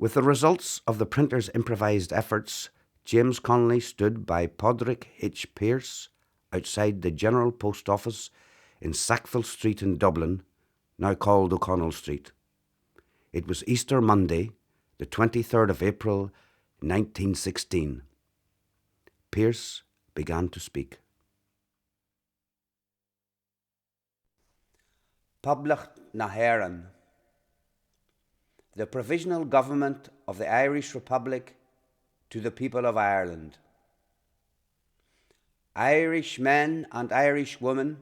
With the results of the printer's improvised efforts, James Connolly stood by Podrick H. Pearse outside the General Post Office in Sackville Street in Dublin, now called O'Connell Street. It was Easter Monday, the 23rd of April, 1916. Pearse began to speak. Poblach na hÉireann. The Provisional Government of the Irish Republic to the people of Ireland. Irish men and Irish women,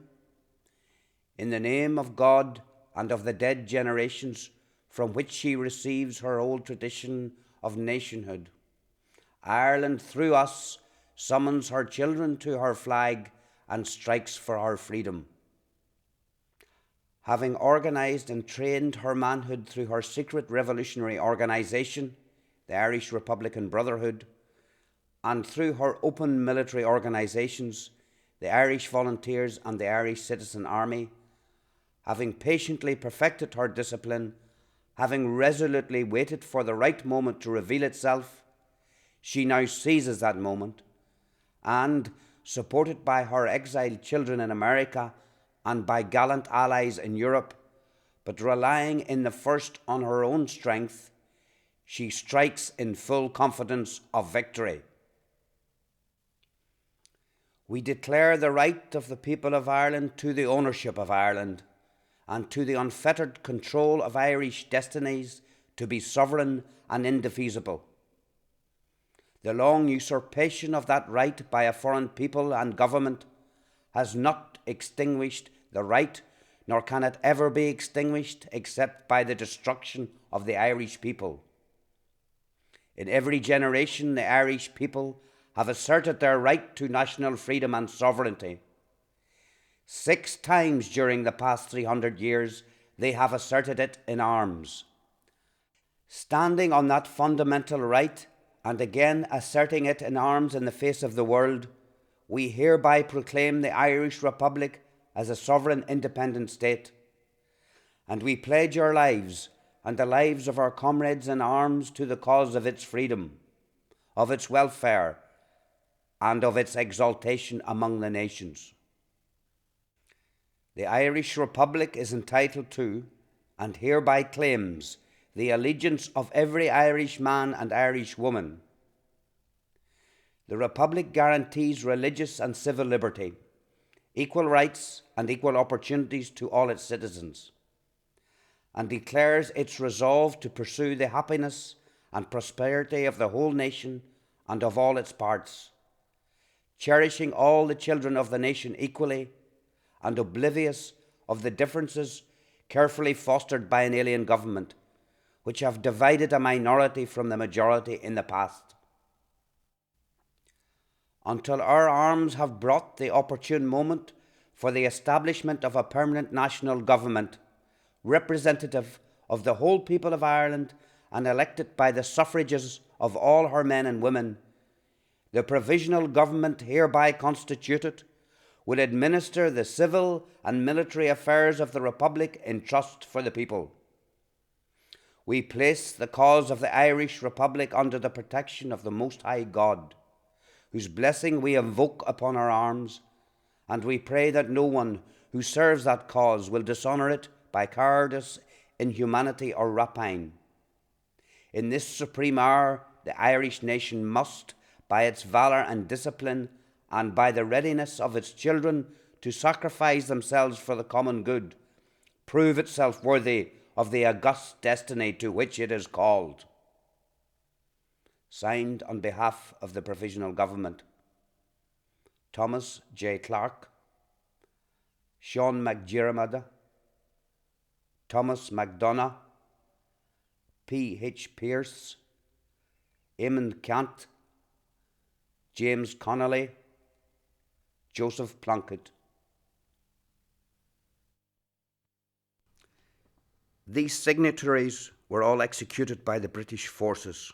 in the name of God and of the dead generations from which she receives her old tradition of nationhood, Ireland through us summons her children to her flag and strikes for her freedom. Having organised and trained her manhood through her secret revolutionary organisation, the Irish Republican Brotherhood, and through her open military organisations, the Irish Volunteers and the Irish Citizen Army, having patiently perfected her discipline, having resolutely waited for the right moment to reveal itself, she now seizes that moment, and, supported by her exiled children in America and by gallant allies in Europe, but relying in the first on her own strength, she strikes in full confidence of victory. We declare the right of the people of Ireland to the ownership of Ireland and to the unfettered control of Irish destinies to be sovereign and indefeasible. The long usurpation of that right by a foreign people and government has not extinguished the right, nor can it ever be extinguished except by the destruction of the Irish people. In every generation, the Irish people have asserted their right to national freedom and sovereignty. 6 times during the past 300 years, they have asserted it in arms. Standing on that fundamental right, and again asserting it in arms in the face of the world, we hereby proclaim the Irish Republic as a sovereign independent state, and we pledge our lives and the lives of our comrades in arms to the cause of its freedom, of its welfare, and of its exaltation among the nations. The Irish Republic is entitled to, and hereby claims, the allegiance of every Irish man and Irish woman. The Republic guarantees religious and civil liberty, equal rights and equal opportunities to all its citizens, and declares its resolve to pursue the happiness and prosperity of the whole nation and of all its parts, cherishing all the children of the nation equally and oblivious of the differences carefully fostered by an alien government, which have divided a minority from the majority in the past. Until our arms have brought the opportune moment for the establishment of a permanent national government, representative of the whole people of Ireland and elected by the suffrages of all her men and women, the provisional government hereby constituted will administer the civil and military affairs of the Republic in trust for the people. We place the cause of the Irish Republic under the protection of the Most High God, whose blessing we invoke upon our arms, and we pray that no one who serves that cause will dishonour it by cowardice, inhumanity, or rapine. In this supreme hour, the Irish nation must, by its valour and discipline, and by the readiness of its children to sacrifice themselves for the common good, prove itself worthy of the august destiny to which it is called. Signed on behalf of the Provisional Government, Thomas J. Clark, Sean McDiarmid, Thomas MacDonagh, P. H. Pearse, Eamon Cant, James Connolly, Joseph Plunkett. These signatories were all executed by the British forces.